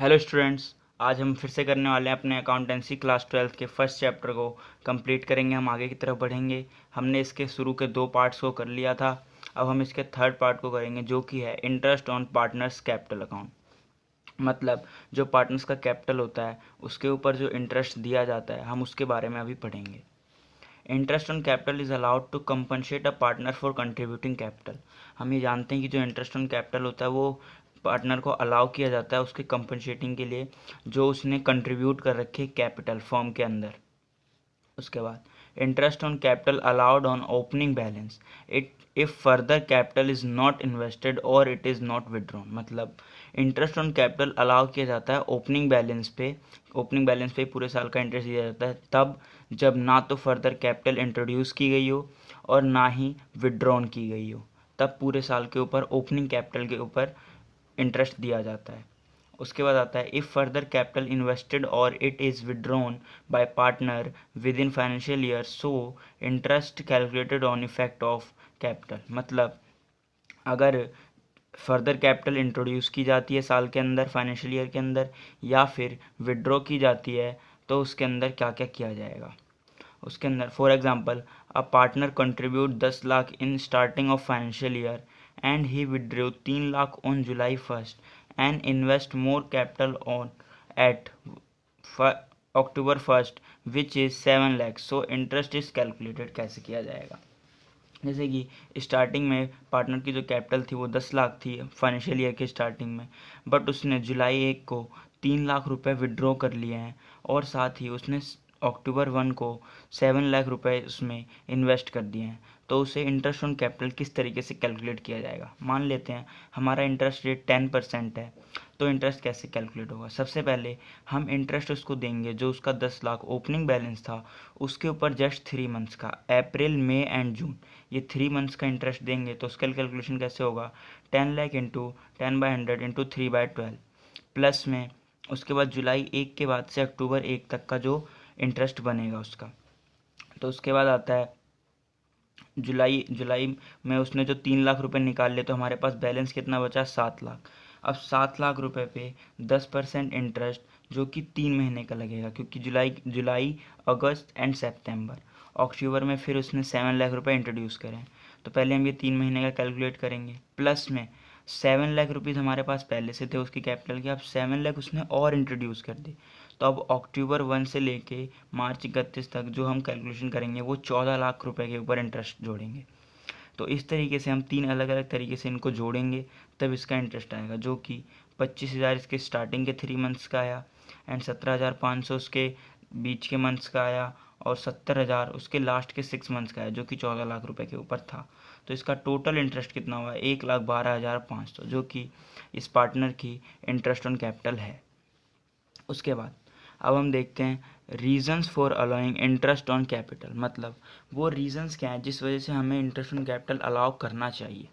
Hello students. आज हम फिर से करने वाले हैं अपने अकाउंटेंसी क्लास 12 के फर्स्ट चैप्टर को कंप्लीट करेंगे। हम आगे की तरफ बढ़ेंगे। हमने इसके शुरू के 2 पार्ट्स को कर लिया था। अब हम इसके थर्ड पार्ट को करेंगे जो कि है interest on partners capital account. मतलब जो पार्टनर्स का कैपिटल होता है उसके ऊपर जो इंटरेस्ट दिया जाता है हम उसके बारे में अभी पढ़ेंगे। Interest on capital is allowed to compensate a partner for contributing capital. हम ये जानते हैं कि जो इंटरेस्ट ऑन कैपिटल होता है वो पार्टनर को अलाउ किया जाता है उसके कंपनसेटिंग के लिए जो उसने कंट्रीब्यूट कर रखे कैपिटल फर्म के अंदर। उसके बाद interest on capital allowed on opening balance it if further capital is not invested और इट इज़ नॉट विड्रॉन। मतलब इंटरेस्ट ऑन कैपिटल अलाउ किया जाता है ओपनिंग बैलेंस पे। ओपनिंग बैलेंस पे पूरे साल का इंटरेस्ट दिया जाता है तब जब ना तो फर्दर कैपिटल इंट्रोड्यूस की गई हो और ना ही विड्रॉन की गई हो, तब पूरे साल के ऊपर ओपनिंग कैपिटल के ऊपर इंटरेस्ट दिया जाता है। उसके बाद आता है इफ़ फर्दर कैपिटल इन्वेस्टेड और it is withdrawn bye partner with in financial year so interest calculated on effect of capital. मतलब अगर फर्दर कैपिटल इंट्रोड्यूस की जाती है साल के अंदर फाइनेंशियल ईयर के अंदर या फिर विड्रॉ की जाती है तो उसके अंदर क्या क्या किया जाएगा। उसके अंदर for example a partner contribute 10 lakh in starting of financial year and he withdraw 3 lakh on July 1 and invest more capital on at October 1 which is 7 lakh so interest is calculated. कैसे किया जाएगा, जैसे कि स्टार्टिंग में पार्टनर की जो कैपिटल थी वो 10 लाख थी फाइनेंशियल ईयर के स्टार्टिंग में, बट उसने जुलाई 1 को 3 लाख रुपए विड्रॉ कर लिए हैं और साथ ही उसने अक्टूबर 1 को 7 लाख रुपए उसमें इन्वेस्ट कर दिए हैं। तो उसे इंटरेस्ट ऑन कैपिटल किस तरीके से कैलकुलेट किया जाएगा। मान लेते हैं हमारा इंटरेस्ट रेट 10% है, तो इंटरेस्ट कैसे कैलकुलेट होगा। सबसे पहले हम इंटरेस्ट उसको देंगे जो उसका 10 लाख ओपनिंग बैलेंस था उसके ऊपर जस्ट 3 मंथ्स का अप्रैल मई एंड जून, ये 3 मंथ्स का इंटरेस्ट देंगे। तो उसका कैलकुलेशन कैसे होगा, 10 लाख इंटू 10/100 इंटू 3/12 प्लस में उसके बाद जुलाई 1 के बाद से अक्टूबर 1 तक का जो इंटरेस्ट बनेगा उसका। तो उसके बाद आता है जुलाई जुलाई में उसने जो 3 लाख रुपए निकाल लिए तो हमारे पास बैलेंस कितना बचा, 7 लाख। अब 7 लाख रुपए पे 10% इंटरेस्ट जो कि 3 महीने का लगेगा क्योंकि जुलाई जुलाई अगस्त एंड सितंबर। अक्टूबर में फिर उसने 7 लाख रुपए इंट्रोड्यूस करें तो पहले हम ये 3 महीने का कैलकुलेट करेंगे प्लस में 7 लाख रुपीज़ हमारे पास पहले से थे उसकी कैपिटल के, अब 7 लाख उसने और इंट्रोड्यूस कर दी। तो अब अक्टूबर 1 से लेके मार्च 31 तक जो हम कैलकुलेशन करेंगे वो 14 लाख रुपए के ऊपर इंटरेस्ट जोड़ेंगे। तो इस तरीके से हम 3 अलग अलग तरीके से इनको जोड़ेंगे तब इसका इंटरेस्ट आएगा, जो कि 25,000 इसके स्टार्टिंग के 3 मंथ्स का आया एंड 17,500 उसके बीच के मंथ्स का आया और 70,000 उसके लास्ट के 6 मंथ्स का है जो कि 14 लाख रुपए के ऊपर था। तो इसका टोटल इंटरेस्ट कितना हुआ, 1,12,500 जो कि इस पार्टनर की इंटरेस्ट ऑन कैपिटल है। उसके बाद अब हम देखते हैं reasons for allowing interest on capital. मतलब वो रीजंस क्या हैं जिस वजह से हमें इंटरेस्ट ऑन कैपिटल अलाउ करना चाहिए।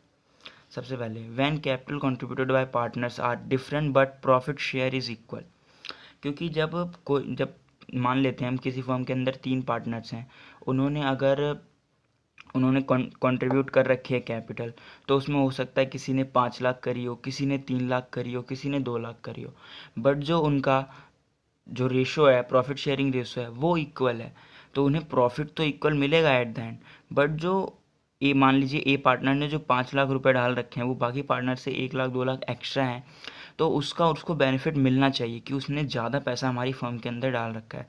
सबसे पहले when capital contributed by partners are different but profit share is equal. क्योंकि जब मान लेते हैं हम किसी फर्म के अंदर 3 पार्टनर्स हैं, उन्होंने कंट्रीब्यूट कर रखी है कैपिटल, तो उसमें हो सकता है किसी ने 5 लाख करी हो, किसी ने 3 लाख करी हो, किसी ने 2 लाख करी हो, बट जो उनका जो रेशो है प्रॉफिट शेयरिंग रेशो है वो इक्वल है। तो उन्हें प्रॉफिट तो इक्वल मिलेगा एट द एंड, बट जो ए मान लीजिए ए पार्टनर ने जो 5 लाख रुपए डाल रखे हैं वो बाकी पार्टनर से 1 लाख 2 लाख एक्स्ट्रा हैं, तो उसका उसको बेनिफिट मिलना चाहिए कि उसने ज़्यादा पैसा हमारी फर्म के अंदर डाल रखा है।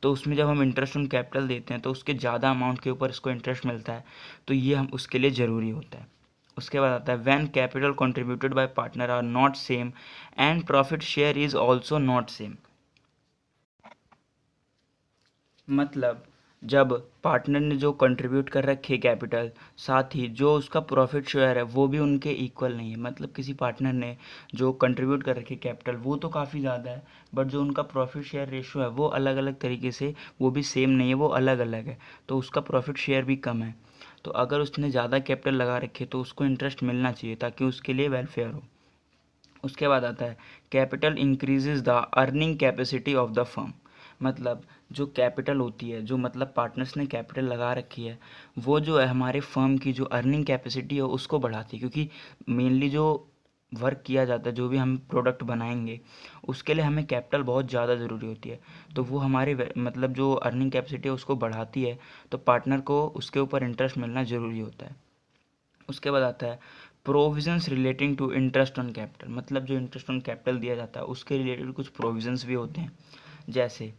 तो उसमें जब हम इंटरेस्ट ऑन कैपिटल देते हैं तो उसके ज़्यादा अमाउंट के ऊपर इसको इंटरेस्ट मिलता है, तो ये हम उसके लिए ज़रूरी होता है। उसके बाद आता है when capital contributed by partner are not same and profit share is also not same. मतलब जब पार्टनर ने जो कंट्रीब्यूट कर रखी है कैपिटल साथ ही जो उसका प्रॉफिट शेयर है वो भी उनके इक्वल नहीं है। मतलब किसी पार्टनर ने जो कंट्रीब्यूट कर रखी है कैपिटल वो तो काफ़ी ज़्यादा है, बट जो उनका प्रॉफिट शेयर रेशो है वो अलग अलग तरीके से वो भी सेम नहीं है, वो अलग अलग है, तो उसका प्रॉफिट शेयर भी कम है। तो अगर उसने ज़्यादा कैपिटल लगा रखी है तो उसको इंटरेस्ट मिलना चाहिए ताकि उसके लिए वेलफेयर हो। उसके बाद आता है capital increases the earning capacity of the firm. मतलब जो कैपिटल होती है, जो मतलब पार्टनर्स ने कैपिटल लगा रखी है, वो जो है हमारे फर्म की जो अर्निंग कैपेसिटी है उसको बढ़ाती है। क्योंकि मेनली जो वर्क किया जाता है, जो भी हम प्रोडक्ट बनाएंगे, उसके लिए हमें कैपिटल बहुत ज़्यादा ज़रूरी होती है। तो वो हमारे मतलब जो अर्निंग कैपेसिटी है उसको बढ़ाती है, तो पार्टनर को उसके ऊपर इंटरेस्ट मिलना ज़रूरी होता है। उसके बाद आता है provisions relating to interest on capital, मतलब जो इंटरेस्ट ऑन कैपिटल दिया जाता है उसके रिलेटेड कुछ प्रोविजंस भी होते हैं। जैसे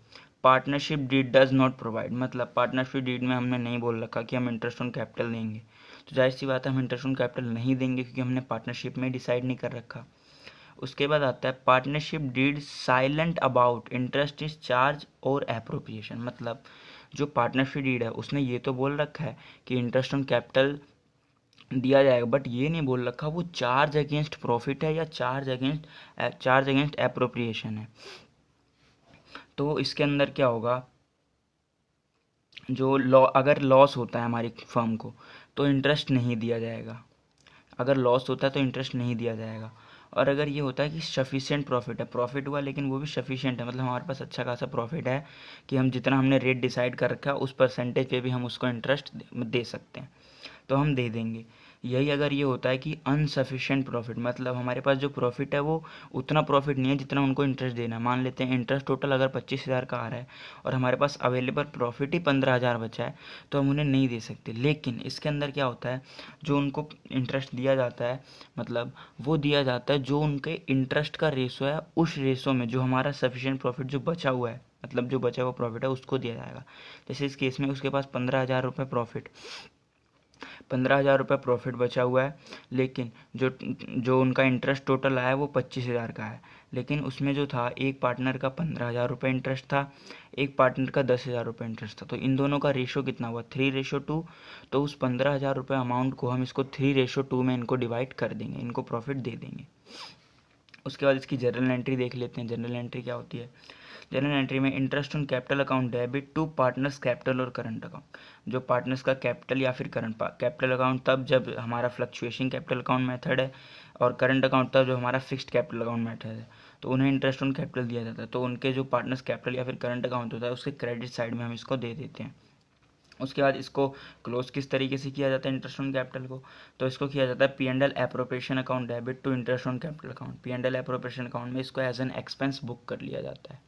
partnership deed does not provide, मतलब पार्टनरशिप डीड में हमने नहीं बोल रखा कि हम इंटरेस्ट ऑन कैपिटल देंगे, तो जाहिर सी बात है हम इंटरेस्ट ऑन कैपिटल नहीं देंगे क्योंकि हमने पार्टनरशिप में डिसाइड नहीं कर रखा। उसके बाद आता है partnership deed silent about interest is charge और एप्रोप्रिएशन, मतलब जो पार्टनरशिप डीड है उसने ये तो बोल रखा है कि इंटरेस्ट ऑन कैपिटल दिया जाएगा, बट ये नहीं बोल रखा वो चार्ज अगेंस्ट प्रॉफिट है या चार्ज अगेंस्ट एप्रोप्रिएशन है। तो इसके अंदर क्या होगा, जो अगर लॉस होता है हमारी फर्म को तो इंटरेस्ट नहीं दिया जाएगा, अगर लॉस होता है तो इंटरेस्ट नहीं दिया जाएगा। और अगर ये होता है कि सफिशिएंट प्रॉफिट है, प्रॉफिट हुआ लेकिन वो भी सफिशिएंट है, मतलब हमारे पास अच्छा खासा प्रॉफिट है कि हम जितना हमने रेट डिसाइड कर रखा है उस परसेंटेज पे भी हम उसको इंटरेस्ट दे सकते हैं, तो हम दे देंगे। यही अगर ये होता है कि अनसफिशिएंट प्रॉफिट, मतलब हमारे पास जो प्रॉफिट है वो उतना प्रॉफिट नहीं है जितना उनको इंटरेस्ट देना है। मान लेते हैं इंटरेस्ट टोटल अगर 25,000 का आ रहा है और हमारे पास अवेलेबल प्रॉफिट ही 15,000 बचा है, तो हम उन्हें नहीं दे सकते। लेकिन इसके अंदर क्या होता है, जो उनको इंटरेस्ट दिया जाता है, मतलब वो दिया जाता है जो उनके इंटरेस्ट का रेशो है, उस रेशो में जो हमारा सफिशिएंट प्रॉफिट जो बचा हुआ है, मतलब जो बचा हुआ प्रॉफिट है उसको दिया जाएगा। जैसे इस केस में उसके पास 15,000 रुपये प्रॉफिट, 15,000 रुपये प्रॉफिट बचा हुआ है, लेकिन जो जो उनका इंटरेस्ट टोटल आया है वो 25,000 का है। लेकिन उसमें जो था, एक पार्टनर का 15,000 रुपये इंटरेस्ट था, एक पार्टनर का 10,000 रुपये इंटरेस्ट था, तो इन दोनों का रेशो कितना हुआ, 3:2। तो उस 15,000 रुपये अमाउंट को हम इसको 3:2 में इनको डिवाइड कर देंगे, इनको प्रॉफिट दे देंगे। उसके बाद इसकी जर्नल एंट्री देख लेते हैं। जर्नल एंट्री क्या होती है, जनरल एंट्री में interest on capital account debit to partners capital और करंट अकाउंट, जो पार्टनर्स का कैपिटल या फिर करंट कैपिटल अकाउंट तब जब हमारा फ्लक्चुएशन कैपिटल अकाउंट मेथड है, और करंट अकाउंट तब जो हमारा फिक्स्ड कैपिटल अकाउंट मेथड है, तो उन्हें इंटरेस्ट ऑन कैपिटल दिया जाता है। तो उनके जो पार्टनर्स कैपिटल या फिर करंट अकाउंट होता है उसके क्रेडिट साइड में हम इसको दे देते हैं। उसके बाद इसको क्लोज किस तरीके से किया जाता है इंटरेस्ट ऑन कैपिटल को, तो इसको किया जाता है P&L appropriation account debit to interest on capital account. P&L appropriation account में इसको एज एन एक्सपेंस बुक कर लिया जाता है।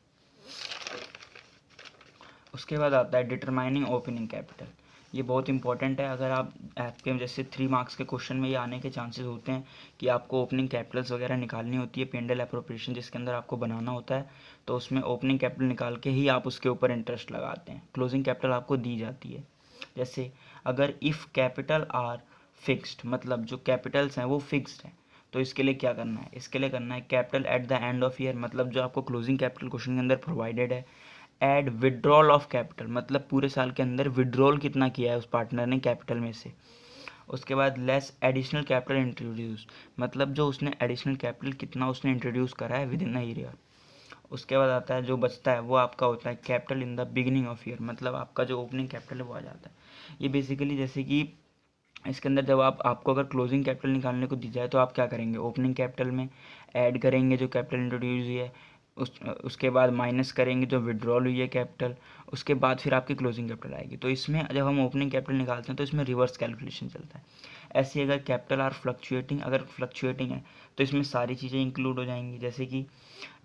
उसके बाद आता है डिटरमाइनिंग ओपनिंग कैपिटल। ये बहुत इंपॉर्टेंट है, अगर आप आपके जैसे 3 मार्क्स के क्वेश्चन में ये आने के चांसेस होते हैं कि आपको ओपनिंग कैपिटल्स वगैरह निकालनी होती है, P&L एप्रोप्रिएशन जिसके अंदर आपको बनाना होता है, तो उसमें ओपनिंग कैपिटल निकाल के ही आप उसके ऊपर इंटरेस्ट लगाते हैं। क्लोजिंग कैपिटल आपको दी जाती है। जैसे अगर इफ़ कैपिटल आर फिक्स्ड, मतलब जो कैपिटल्स हैं वो फिक्स्ड हैं, तो इसके लिए क्या करना है, इसके लिए करना है capital at the end of year, मतलब जो आपको क्लोजिंग कैपिटल क्वेश्चन के अंदर प्रोवाइडेड है। एड विड्रॉल ऑफ कैपिटल, मतलब पूरे साल के अंदर विड्रॉल कितना किया है उस पार्टनर ने कैपिटल में से। उसके बाद लेस एडिशनल कैपिटल इंट्रोड्यूस, मतलब जो उसने एडिशनल कैपिटल कितना उसने इंट्रोड्यूस करा है विद इन ईयर। उसके बाद आता है जो बचता है वो आपका होता है capital in the beginning of year, मतलब आपका जो ओपनिंग कैपिटल है वो आ जाता है। ये बेसिकली जैसे कि इसके अंदर जब आपको अगर क्लोजिंग कैपिटल निकालने को दी जाए तो आप क्या करेंगे, ओपनिंग कैपिटल में ऐड करेंगे जो कैपिटल इंट्रोड्यूस हुई है, उसके बाद माइनस करेंगे जो विड्रॉल हुई है कैपिटल, उसके बाद फिर आपकी क्लोजिंग कैपिटल आएगी। तो इसमें जब हम ओपनिंग कैपिटल निकालते हैं तो इसमें रिवर्स कैलकुलेशन चलता है। ऐसे अगर कैपिटल आर फ्लक्चुएटिंग, अगर फ्लक्चुएटिंग है तो इसमें सारी चीज़ें इंक्लूड हो जाएंगी, जैसे कि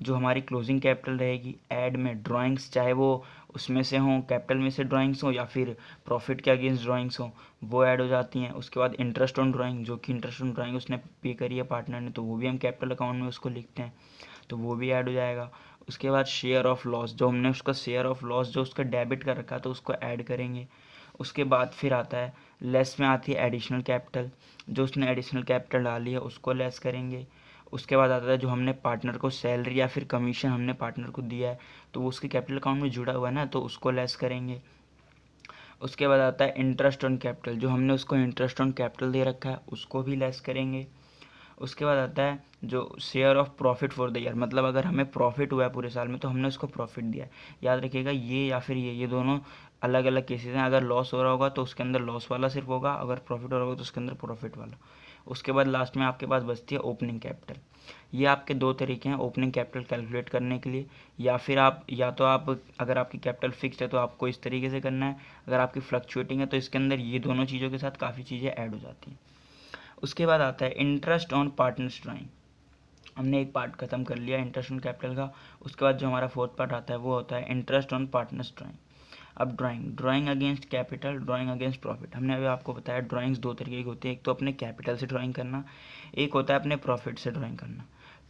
जो हमारी क्लोजिंग कैपिटल रहेगी, ऐड में ड्राइंग्स, चाहे वो उसमें से हों, कैपिटल में से ड्राइंग्स हों या फिर प्रॉफिट के अगेंस्ट ड्राइंग्स हों, वो ऐड हो जाती हैं। उसके बाद इंटरेस्ट ऑन ड्राइंग, जो कि इंटरेस्ट ऑन ड्राइंग उसने पे करी है पार्टनर ने, तो वो भी हम कैपिटल अकाउंट में उसको लिखते हैं, तो वो भी ऐड हो जाएगा। उसके बाद शेयर ऑफ लॉस, जो हमने उसका शेयर ऑफ लॉस जो उसका डेबिट कर रखा है तो उसको ऐड करेंगे। उसके बाद फिर आता है लेस में आती है एडिशनल कैपिटल, जो उसने एडिशनल कैपिटल डाली है उसको लेस करेंगे। उसके बाद आता है जो हमने पार्टनर को सैलरी या फिर कमीशन हमने पार्टनर को दिया है तो वो उसके कैपिटल अकाउंट में जुड़ा हुआ है ना, तो उसको लेस करेंगे। उसके बाद आता है इंटरेस्ट ऑन कैपिटल, जो हमने उसको इंटरेस्ट ऑन कैपिटल दे रखा है उसको भी लेस करेंगे। उसके बाद आता है जो share of profit for the year, मतलब अगर हमें प्रॉफिट हुआ है पूरे साल में तो हमने उसको प्रॉफिट दिया है। याद रखिएगा ये या फिर ये दोनों अलग अलग केसेस हैं। अगर लॉस हो रहा होगा तो उसके अंदर लॉस वाला सिर्फ होगा, अगर प्रॉफिट हो रहा होगा तो उसके अंदर प्रॉफिट वाला। उसके बाद लास्ट में आपके पास बचती है ओपनिंग कैपिटल। ये आपके 2 तरीके हैं ओपनिंग कैपिटल कैलकुलेट करने के लिए, या फिर आप अगर आपकी कैपिटल फिक्स्ड है तो आपको इस तरीके से करना है, अगर आपकी फ्लक्चुएटिंग है तो इसके अंदर ये दोनों चीज़ों के साथ काफ़ी चीज़ें ऐड हो जाती हैं। उसके बाद आता है इंटरेस्ट ऑन पार्टनर्स ड्राइंग। हमने एक पार्ट खत्म कर लिया इंटरेस्ट ऑन कैपिटल का। उसके बाद जो हमारा फोर्थ पार्ट आता है वो होता है इंटरेस्ट ऑन पार्टनर्स ड्राइंग। अब drawing against capital, drawing against profit. हमने अभी आपको बताया ड्राइंग्स दो तरीके की होती है, एक तो अपने कैपिटल से ड्राइंग करना, एक होता है अपने प्रॉफिट से ड्राइंग करना।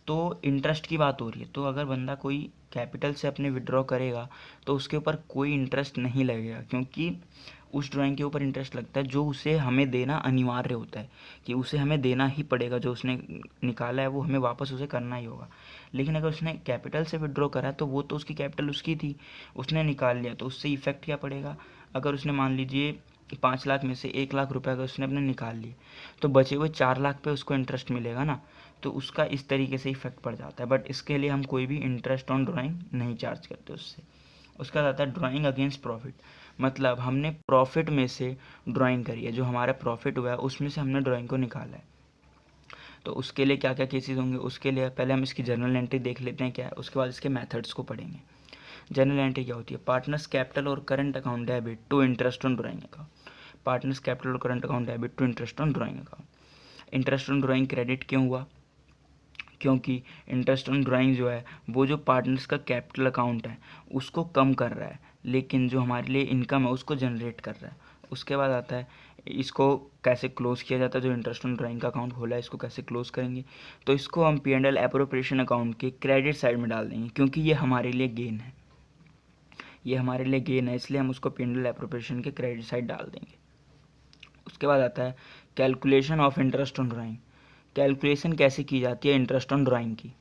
तो इंटरेस्ट की बात हो रही है, तो अगर बंदा कोई कैपिटल से अपने विड्रॉ करेगा तो उसके ऊपर कोई इंटरेस्ट नहीं लगेगा, क्योंकि उस ड्राइंग के ऊपर इंटरेस्ट लगता है जो उसे हमें देना अनिवार्य होता है, कि उसे हमें देना ही पड़ेगा, जो उसने निकाला है वो हमें वापस उसे करना ही होगा। लेकिन अगर उसने कैपिटल से विड्रॉ करा तो वो तो उसकी कैपिटल उसकी थी, उसने निकाल लिया, तो उससे इफेक्ट क्या पड़ेगा। अगर उसने मान लीजिए 5 लाख में से 1 लाख रुपए अगर उसने अपने निकाल लिए, तो बचे हुए 4 लाख पे उसको इंटरेस्ट मिलेगा ना, तो उसका इस तरीके से इफेक्ट पड़ जाता है। बट इसके लिए हम कोई भी इंटरेस्ट ऑन ड्राइंग नहीं चार्ज करते उससे। उसका आता है ड्राइंग अगेंस्ट प्रॉफिट, मतलब हमने प्रॉफिट में से ड्राइंग करी है, जो हमारा प्रॉफिट हुआ है उसमें से हमने ड्राइंग को निकाला है। तो उसके लिए क्या क्या केसेस होंगे, उसके लिए पहले हम इसकी जर्नल एंट्री देख लेते हैं क्या है, उसके बाद इसके मेथड्स को पढ़ेंगे। जर्नल एंट्री क्या होती है, पार्टनर्स कैपिटल और current account debit to interest on drawing account. Partners capital और current account debit to interest on drawing account. Interest on drawing credit क्यों हुआ, क्योंकि इंटरेस्ट ऑन ड्राइंग जो है वो जो पार्टनर्स का कैपिटल अकाउंट है उसको कम कर रहा है, लेकिन जो हमारे लिए इनकम है उसको जनरेट कर रहा है। उसके बाद आता है इसको कैसे क्लोज किया जाता है, जो इंटरेस्ट ऑन ड्राइंग का अकाउंट खोला है इसको कैसे क्लोज करेंगे। तो इसको हम P&L एप्रोप्रिएशन अकाउंट के क्रेडिट साइड में डाल देंगे, क्योंकि ये हमारे लिए गेन है, ये हमारे लिए गेन है, इसलिए हम उसको P&L एप्रोप्रिएशन के क्रेडिट साइड डाल देंगे। उसके बाद आता है calculation of interest on drawing. Calculation कैसे की जाती है इंटरेस्ट ऑन ड्राइंग की।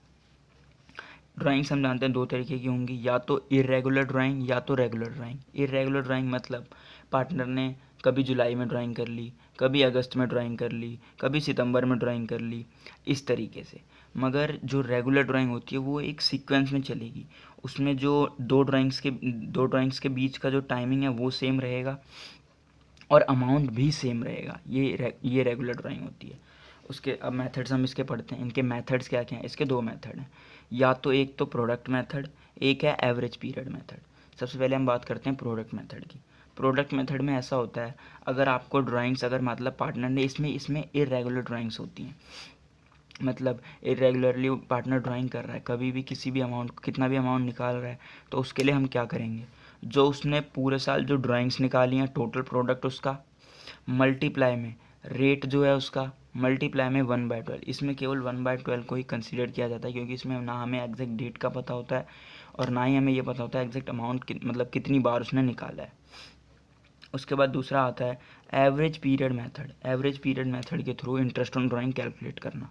ड्राइंग्स हम जानते हैं दो तरीके की होंगी, या तो इरेगुलर ड्राइंग या तो रेगुलर ड्राइंग। इरेगुलर ड्राइंग मतलब पार्टनर ने कभी जुलाई में ड्राइंग कर ली, कभी अगस्त में ड्राइंग कर ली, कभी सितंबर में ड्राइंग कर ली, इस तरीके से। मगर जो रेगुलर ड्राइंग होती है वो एक सीक्वेंस में चलेगी, उसमें जो दो ड्राइंग्स के बीच का जो टाइमिंग है वो सेम रहेगा और अमाउंट भी सेम रहेगा। ये रेगुलर ड्राइंग होती है। उसके अब मेथड्स हम इसके पढ़ते हैं। इनके मेथड्स क्या क्या हैं, इसके दो मेथड हैं, या तो एक तो प्रोडक्ट मेथड, एक है एवरेज पीरियड मेथड। सबसे पहले हम बात करते हैं प्रोडक्ट मेथड की। प्रोडक्ट मेथड में ऐसा होता है, अगर आपको ड्राइंग्स अगर मतलब पार्टनर ने इसमें इरेगुलर ड्राइंग्स होती हैं, मतलब इरेगुलरली पार्टनर ड्राइंग कर रहा है, कभी भी किसी भी अमाउंट कितना भी अमाउंट निकाल रहा है, तो उसके लिए हम क्या करेंगे, जो उसने पूरे साल जो ड्राइंग्स निकाली हैं टोटल प्रोडक्ट उसका मल्टीप्लाई में रेट जो है उसका मल्टीप्लाई में 1/12। इसमें केवल 1/12 को ही कंसीडर किया जाता है, क्योंकि इसमें ना हमें एग्जैक्ट डेट का पता होता है और ना ही हमें ये पता होता है एग्जैक्ट अमाउंट मतलब कितनी बार उसने निकाला है। उसके बाद दूसरा आता है average period method. Average period method के through interest on drawing calculate करना।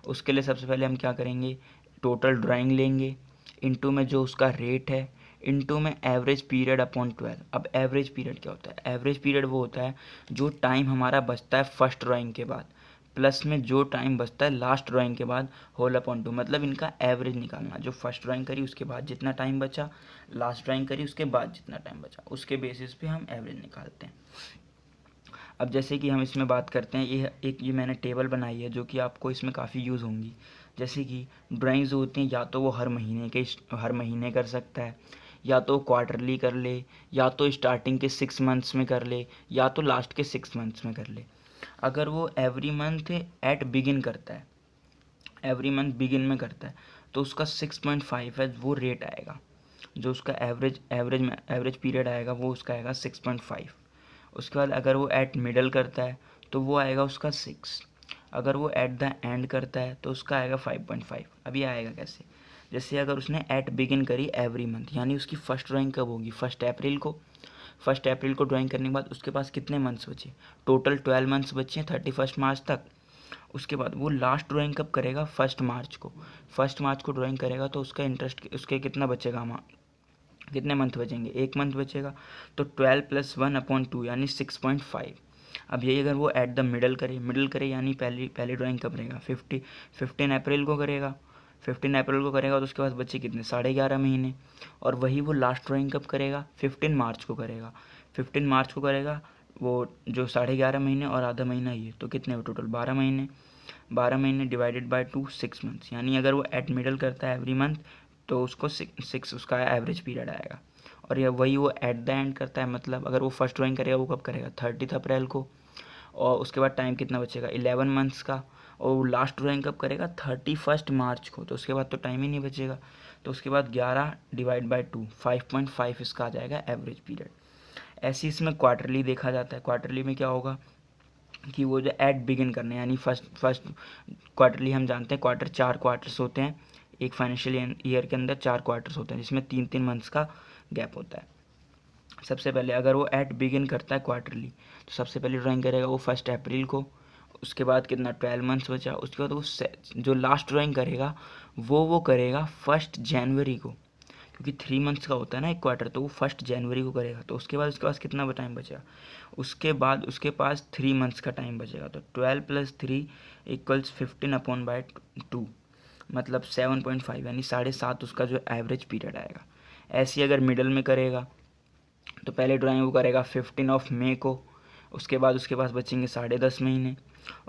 उसके लिए सबसे पहले हम क्या करेंगे, टोटल ड्राइंग लेंगे, इनटू में जो उसका रेट है, इनटू में एवरेज पीरियड अपॉन 12। अब एवरेज पीरियड क्या होता है, एवरेज पीरियड वो होता है जो टाइम हमारा बचता है फर्स्ट ड्राइंग के बाद प्लस में जो टाइम बचता है लास्ट ड्राइंग के बाद होल अपॉन 2। मतलब इनका एवरेज निकालना, जो फर्स्ट ड्राइंग करी उसके बाद जितना टाइम बचा, लास्ट ड्राइंग करी उसके बाद जितना टाइम बचा, उसके बेसिस पे हम एवरेज निकालते हैं। अब जैसे कि हम इसमें बात करते हैं, ये मैंने टेबल बनाई है जो कि आपको इसमें काफ़ी यूज़ होंगी। जैसे कि ड्राइंग्स होती हैं, या तो वो हर महीने कर सकता है, या तो क्वार्टरली कर ले, या तो स्टार्टिंग के 6 मंथ्स में कर ले, या तो लास्ट के 6 मंथ्स में कर ले। अगर वो एवरी मंथ एट बिगिन करता है, एवरी मंथ बिगिन में करता है, तो उसका 6.5 है वो रेट आएगा, जो उसका एवरेज पीरियड आएगा वो उसका आएगा 6.5। उसके बाद अगर वो एट मिडल करता है तो वो आएगा उसका 6। अगर वो एट द एंड करता है तो उसका आएगा 5.5। अब ये आएगा कैसे, जैसे अगर उसने एट बिगिन करी एवरी मंथ, यानी उसकी फर्स्ट ड्राइंग कब होगी, 1 अप्रैल को। 1 अप्रैल को ड्राइंग करने के बाद उसके पास कितने मंथ्स बचे, टोटल 12 मंथ्स बचे हैं 31 मार्च तक। उसके बाद वो लास्ट ड्राइंग कब करेगा, 1 मार्च को। 1 मार्च को ड्राइंग करेगा तो उसका इंटरेस्ट उसके कितना बचेगा, कितने मंथ बचेंगे, 1 मंथ बचेगा। तो 12 + 1/2 यानी 6.5। अब यही अगर वो एट द मिडल करे यानी पहली ड्राइंग कब रहेगा, 15 अप्रैल को करेगा। 15 अप्रैल को करेगा तो उसके बाद बच्चे कितने, 11.5 महीने। और वही वो लास्ट ड्राइंग कब करेगा, 15 मार्च को करेगा। 15 मार्च को करेगा वो जो 11.5 महीने और आधा महीना ये, तो कितने हुए टोटल 12 महीने। 12 महीने डिवाइडेड बाय 2 6 मंथ्स, यानी अगर वो एट मिडल करता है एवरी मंथ तो उसको 6 उसका एवरेज पीरियड आएगा। और यह वही वो एट द एंड करता है, मतलब अगर वो फर्स्ट ड्राइंग करेगा वो कब करेगा, 30 अप्रैल को। और उसके बाद टाइम कितना बचेगा, 11 मंथ्स का। और लास्ट ड्राइंग कब करेगा, 31 मार्च को। तो उसके बाद तो टाइम ही नहीं बचेगा। तो उसके बाद 11 डिवाइड बाई 2, 5.5 इसका आ जाएगा एवरेज पीरियड। ऐसे इसमें क्वार्टरली देखा जाता है। क्वार्टरली में क्या होगा कि वो जो एट बिगिन करने, यानी फर्स्ट क्वार्टरली हम जानते हैं क्वार्टर 4 क्वार्टर्स होते हैं। एक फाइनेंशियल ईयर के अंदर 4 क्वार्टर्स होते हैं जिसमें 3-3 मंथ्स का गैप होता है। सबसे पहले अगर वो एट बिगिन करता है क्वार्टरली, तो सबसे पहले ड्राइंग करेगा वो 1 अप्रैल को। उसके बाद कितना 12 मंथ्स बचा। उसके बाद वो जो लास्ट ड्राइंग करेगा वो करेगा 1 जनवरी को, क्योंकि 3 मंथ्स का होता है ना एक क्वार्टर, तो वो 1 जनवरी को करेगा। तो उसके बाद उसके पास कितना टाइम बचेगा, उसके बाद उसके पास 3 मंथ्स का टाइम बचेगा। तो 12 + 3 = 15/2, मतलब 7.5, यानी 7.5 उसका जो एवरेज पीरियड आएगा। ऐसे अगर मिडल में करेगा तो पहले ड्राइंग वो करेगा 15 मई को। उसके बाद उसके पास बचेंगे 10.5 महीने।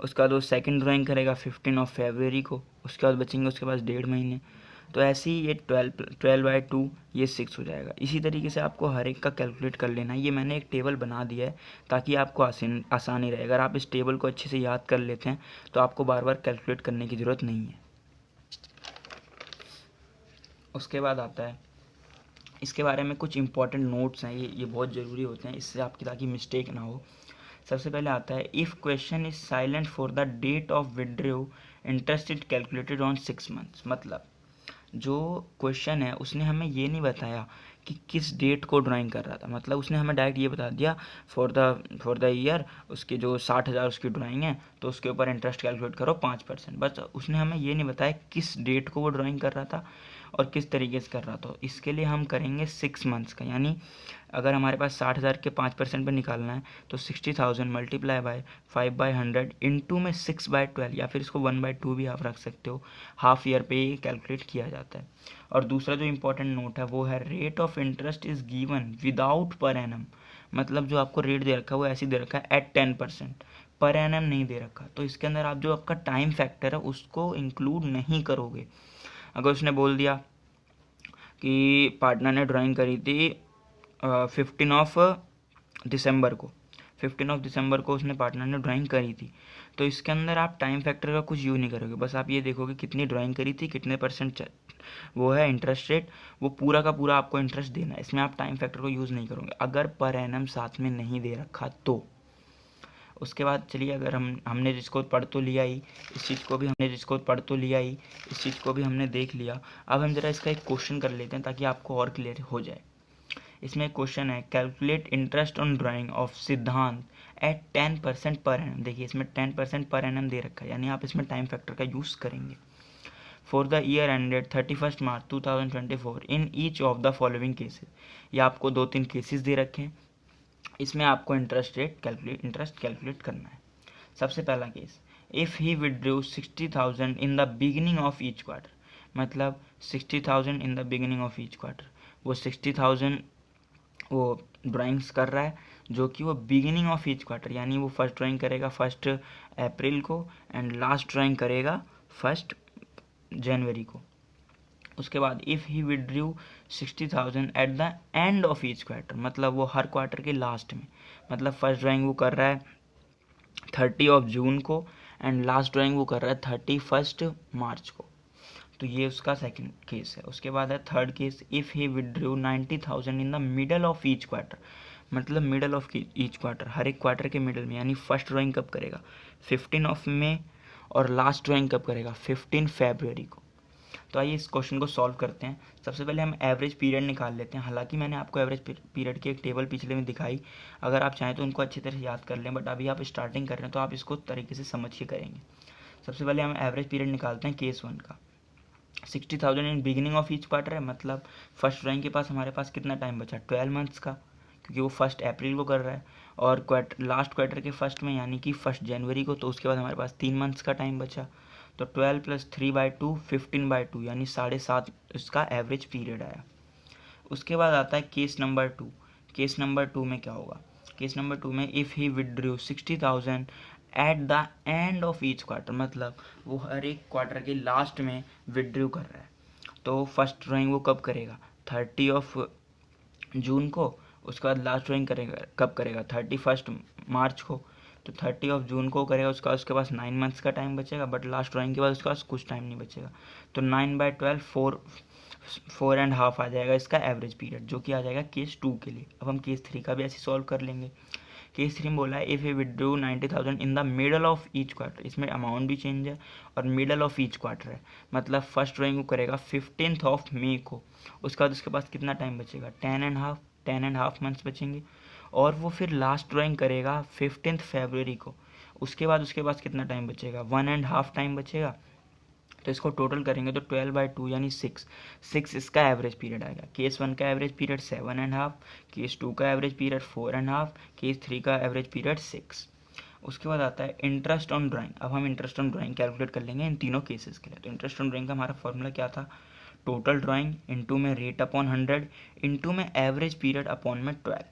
उसके बाद वो सेकंड ड्राइंग करेगा 15 फरवरी को। उसके बाद बचेंगे उसके पास 1.5 महीने। तो ऐसे ही ये 12/2 ये 6 हो जाएगा। इसी तरीके से आपको हर एक का कैलकुलेट कर लेना है। ये मैंने एक टेबल बना दिया है ताकि आपको आसानी रहे। अगर आप इस टेबल को अच्छे से याद कर लेते हैं तो आपको बार बार कैलकुलेट करने की ज़रूरत नहीं है। उसके बाद आता है इसके बारे में कुछ इंपॉर्टेंट नोट्स हैं, ये बहुत ज़रूरी होते हैं इससे आपकी ताकि मिस्टेक ना हो। सबसे पहले आता है if question is silent for the date of withdraw interest is calculated on 6 months. मतलब जो क्वेश्चन है उसने हमें ये नहीं बताया कि किस डेट को ड्राइंग कर रहा था। मतलब उसने हमें डायरेक्ट ये बता दिया फॉर द ईयर उसके जो 60,000 उसकी ड्राइंग है तो उसके ऊपर इंटरेस्ट कैलकुलेट करो 5%। बस उसने हमें ये नहीं बताया किस डेट को वो ड्राइंग कर रहा था और किस तरीके से कर रहा था। इसके लिए हम करेंगे 6 मंथ्स का, यानी अगर हमारे पास 60,000 के 5% पर निकालना है तो 60,000 मल्टीप्लाई बाय 5/100 इंटू में 6/12, या फिर इसको 1/2 भी आप रख सकते हो। हाफ ईयर पे ये कैलकुलेट किया जाता है। और दूसरा जो इंपॉर्टेंट नोट है वो है rate of interest is given without per annum. मतलब जो आपको रेट दे रखा है वो ऐसे दे रखा है एट 10%, पर एनम नहीं दे रखा। तो इसके अंदर आप जो आपका टाइम फैक्टर है उसको इंक्लूड नहीं करोगे। अगर उसने बोल दिया कि पार्टनर ने ड्राइंग करी थी 15 दिसंबर को, 15 दिसंबर को उसने पार्टनर ने ड्राइंग करी थी, तो इसके अंदर आप टाइम फैक्टर का कुछ यूज़ नहीं करोगे। बस आप ये देखोगे कितनी ड्राइंग करी थी, कितने % वो है इंटरेस्ट रेट, वो पूरा का पूरा आपको इंटरेस्ट देना है। इसमें आप टाइम फैक्टर को यूज़ नहीं करोगे अगर पर एनम साथ में नहीं दे रखा तो। उसके बाद चलिए अगर हमने जिसको पढ़ तो लिया ही, इस चीज़ को भी हमने देख लिया। अब हम ज़रा इसका एक क्वेश्चन कर लेते हैं ताकि आपको और क्लियर हो जाए। इसमें एक क्वेश्चन है calculate interest on drying of सिद्धांत एट 10% पर एनम। देखिए इसमें 10% पर एनम दे रखा है, यानी आप इसमें टाइम फैक्टर का यूज़ करेंगे। For the year ended 31 March 2024 in each of the following cases. ये आपको 2-3 केसेस दे रखे हैं, इसमें आपको इंटरेस्ट कैलकुलेट करना है। सबसे पहला case, if he withdrew 60,000 in the beginning of each quarter. मतलब 60,000 in the beginning of each quarter, वो 60,000 वो ड्राइंग्स कर रहा है जो कि वो बिगिनिंग ऑफ ईच क्वार्टर, यानी वो फर्स्ट ड्राइंग करेगा 1 अप्रैल को एंड लास्ट ड्राइंग करेगा 1 जनवरी को। उसके बाद if he withdrew 60,000 at the end of each quarter, मतलब वो हर क्वार्टर के लास्ट में, मतलब फर्स्ट ड्राइंग वो कर रहा है 30 जून को एंड लास्ट ड्राइंग वो कर रहा है 31 मार्च को। तो ये उसका सेकंड केस है। उसके बाद है third case, if he withdrew 90,000 in the middle of each quarter. मतलब मिडल ऑफ ईच क्वार्टर, हर एक क्वार्टर के मिडल में, यानी फर्स्ट ड्राइंग कब करेगा 15 मई और लास्ट ड्राइंग कब करेगा 15 फरवरी को। तो आइए इस क्वेश्चन को सॉल्व करते हैं। सबसे पहले हम एवरेज पीरियड निकाल लेते हैं। हालांकि मैंने आपको एवरेज पीरियड की एक टेबल पिछले में दिखाई, अगर आप चाहें तो उनको अच्छी तरह से याद कर लें, बट अभी आप स्टार्टिंग कर रहे हैं तो आप इसको तरीके से समझ के करेंगे। सबसे पहले हम एवरेज पीरियड निकालते हैं केस 1 का। 60,000 in beginning of each quarter है, मतलब फर्स्ट ड्राइंग के पास हमारे पास कितना टाइम बचा 12 मंथ्स का, क्योंकि वो 1 अप्रैल को कर रहा है। और लास्ट क्वार्टर के फर्स्ट में, यानी कि 1 जनवरी को, तो उसके बाद हमारे पास 3 मंथ्स का टाइम बचा। तो 12 + 3/2 15/2, यानी 7.5 इसका एवरेज पीरियड आया। उसके बाद आता है केस नंबर 2। केस नंबर 2 में क्या होगा, केस नंबर 2 में if he withdrew 60,000 at the end of each quarter, मतलब वो हर एक क्वार्टर के लास्ट में विड्रू कर रहा है। तो फर्स्ट ड्राइंग वो कब करेगा 30 जून को। उसके बाद लास्ट ड्राइंग करेगा कब करेगा 31 मार्च को। तो 30 जून को करेगा, उसके पास 9 मंथ्स का टाइम बचेगा, बट लास्ट ड्राइंग के बाद उसके पास कुछ टाइम नहीं बचेगा। तो 9/12 4.5 आ जाएगा इसका एवरेज पीरियड, जो कि आ जाएगा केस 2 के लिए। अब हम केस 3 का भी ऐसे सॉल्व कर लेंगे। केस 3 में बोला है if you withdrew 90,000 in the middle of each quarter, इसमें अमाउंट भी चेंज है और मिडल ऑफ ईच क्वार्टर है, मतलब फर्स्ट ड्राइंग को करेगा 15 मई को। उसके बाद उसके पास कितना टाइम बचेगा, 10.5 मंथ्स बचेंगे। और वो फिर लास्ट ड्राइंग करेगा 15 फरवरी को। उसके बाद कितना टाइम बचेगा, 1.5 टाइम बचेगा। तो इसको टोटल करेंगे तो 12/2 यानी 6 इसका एवरेज पीरियड आएगा। केस 1 का एवरेज पीरियड 7.5, केस 2 का एवरेज पीरियड 4.5, केस 3 का एवरेज पीरियड 6। उसके बाद आता है इंटरेस्ट ऑन ड्राइंग। अब हम इंटरेस्ट ऑन ड्राइंग कैलकुलेट कर लेंगे इन तीनों केसेस के लिए। तो इंटरेस्ट ऑन ड्राइंग का हमारा फॉर्मूला क्या था, टोटल ड्राइंग इंटू में रेट अपॉन 100 इंटू में एवरेज पीरियड अपॉन में 12।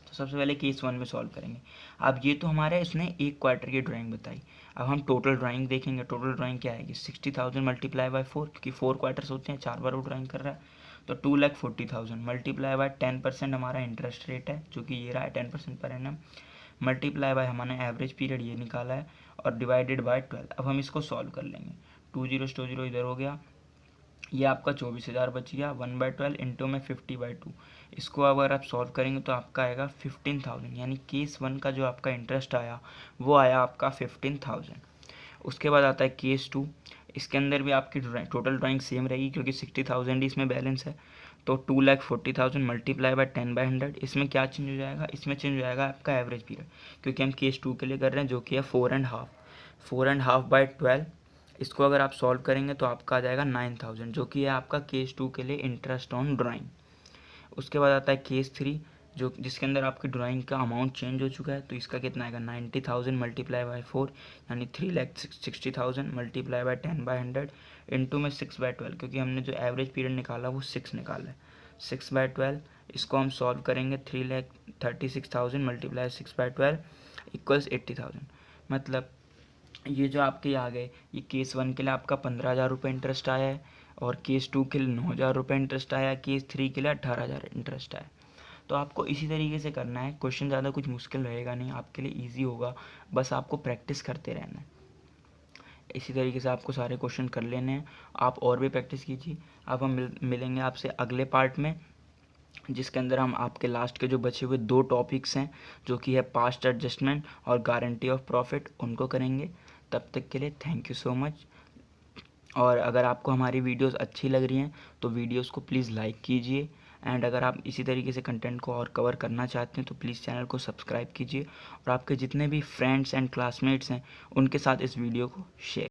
तो सबसे पहले केस 1 में सॉल्व करेंगे। अब ये तो हमारे उसने एक क्वार्टर की ड्राइंग बताई। अब हम टोटल ड्राइंग देखेंगे। टोटल ड्राइंग क्या आएगी, 60,000 मल्टीप्लाई बाय 4, क्योंकि 4 क्वार्टर्स होते हैं, 4 बार वो ड्राइंग कर रहा है। तो 2,40,000 मल्टीप्लाई बाय 10% हमारा इंटरेस्ट रेट है, जो कि ये रहा है 10% पर एनम, मल्टीप्लाई बाय हमने एवरेज पीरियड ये निकाला है, और डिवाइडेड बाय 12। अब हम इसको सॉल्व कर लेंगे। 2 0 से 2 0 इधर हो गया, ये आपका 24,000 बच गया। 1/12 इंटू में 50/2। इसको अगर आप सॉल्व करेंगे तो आपका आएगा 15,000, यानी केस 1 का जो आपका इंटरेस्ट आया वो आया आपका 15,000। उसके बाद आता है केस 2। इसके अंदर भी आपकी टोटल ड्राइंग सेम रहेगी, क्योंकि 60,000 ही इसमें बैलेंस है। तो 2,40,000 मल्टीप्लाई बाय 10/100। इसमें क्या चेंज हो जाएगा, इसमें चेंज हो जाएगा आपका एवरेज पीरियड, क्योंकि हम केस 2 के लिए कर रहे हैं, जो कि है 4.5/12। इसको अगर आप सॉल्व करेंगे तो आपका आ जाएगा 9,000, जो कि है आपका केस 2 के लिए इंटरेस्ट ऑन ड्राइंग। उसके बाद आता है केस 3, जो जिसके अंदर आपकी ड्राइंग का अमाउंट चेंज हो चुका है। तो इसका कितना आएगा, 90,000 मल्टीप्लाई बाय 4 यानी 3,60,000 मल्टीप्लाई बाय 10/100 इंटू में 6/12, क्योंकि हमने जो एवरेज पीरियड निकाला वो 6 निकाला है। 6/12 इसको हम सॉल्व करेंगे, 3,36,000 मल्टीप्लाई 6/12 इक्वल्स 80,000। मतलब ये जो आपके आ गए, ये केस 1 के लिए आपका 15,000 रुपये इंटरेस्ट आया है, और केस 2 के लिए 9,000 रुपये इंटरेस्ट आया है, केस 3 के लिए 18,000 इंटरेस्ट आया। तो आपको इसी तरीके से करना है। क्वेश्चन ज़्यादा कुछ मुश्किल रहेगा नहीं, आपके लिए ईजी होगा, बस आपको प्रैक्टिस करते रहना है। इसी तरीके से आपको सारे क्वेश्चन कर लेने हैं, आप और भी प्रैक्टिस कीजिए। अब हम मिलेंगे आपसे अगले पार्ट में, जिसके अंदर हम आपके लास्ट के जो बचे हुए 2 टॉपिक्स हैं, जो कि है पास्ट एडजस्टमेंट और गारंटी ऑफ प्रॉफिट, उनको करेंगे। तब तक के लिए थैंक यू सो मच। और अगर आपको हमारी वीडियोस अच्छी लग रही हैं तो वीडियोस को प्लीज़ लाइक कीजिए, एंड अगर आप इसी तरीके से कंटेंट को और कवर करना चाहते हैं तो प्लीज़ चैनल को सब्सक्राइब कीजिए, और आपके जितने भी फ्रेंड्स एंड क्लासमेट्स हैं उनके साथ इस वीडियो को शेयर